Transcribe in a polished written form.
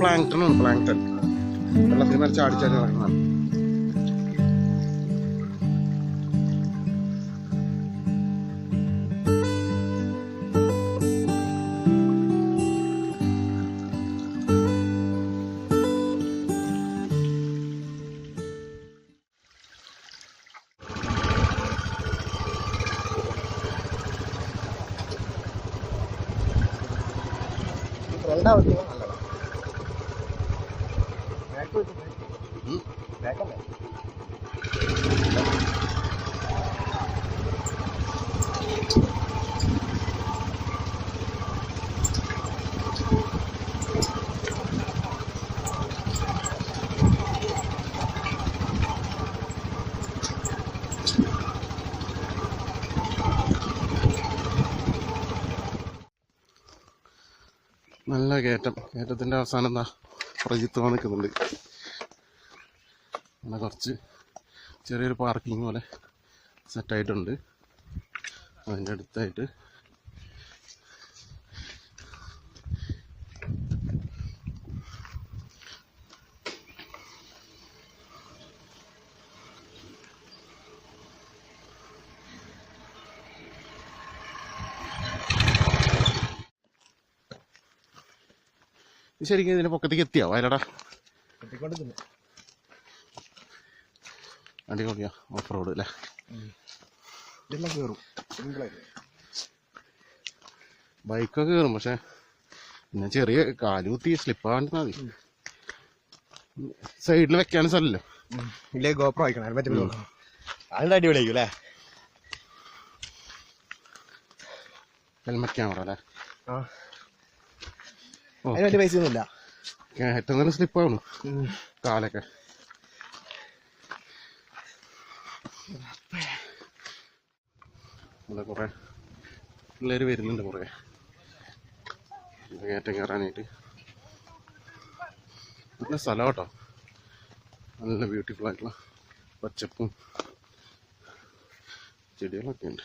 Plankton ആണ്, plankton. വെള്ളത്തിൽ മേലെ ചാടിച്ചാടി നടക്കുന്നതാണ്. നല്ല കയറ്റം. കയറ്റത്തിൻ്റെ അവസാനം എന്താ പ്രജിത്ത് നിൽക്കുന്നുണ്ട്. അങ്ങനെ കുറച്ച് ചെറിയൊരു പാർക്കിംഗ് പോലെ സെറ്റായിട്ടുണ്ട്. അതിൻ്റെ അടുത്തായിട്ട് ശരിക്കും ഇതിൻ്റെ പൊക്കത്തേക്ക് എത്തിയോ വയലടാ? അടിപൊളിയാ ഓഫ് റോഡ് അല്ലേ? ബൈക്കൊക്കെ കയറും, പക്ഷെ പിന്നെ ചെറിയ കാലുകുത്തി സ്ലിപ്പാകാണ്ട് മതി. സൈഡിൽ വെക്കാനും സ്ഥലമല്ലോ. ഇല്ലേ ഗോപ്രോ അയക്കണം, അതിൻ്റെ അടിപൊളിയായിരിക്കും അല്ലേ? ഹെൽമെറ്റ് ക്യാമറ അല്ലേ? അതിന് വലിയ പൈസ ഒന്നുമില്ല. ഏറ്റവും നല്ല സ്ലിപ്പാണ് കാലൊക്കെ. ഇവിടെ കുറെ പിള്ളേർ വരുന്നുണ്ട്, കുറെ കയറ്റം കയറാനായിട്ട്. നല്ല സ്ഥലം കേട്ടോ, നല്ല ബ്യൂട്ടിഫുൾ ആയിട്ടുള്ള പച്ചപ്പും ചെടികളൊക്കെ ഉണ്ട്.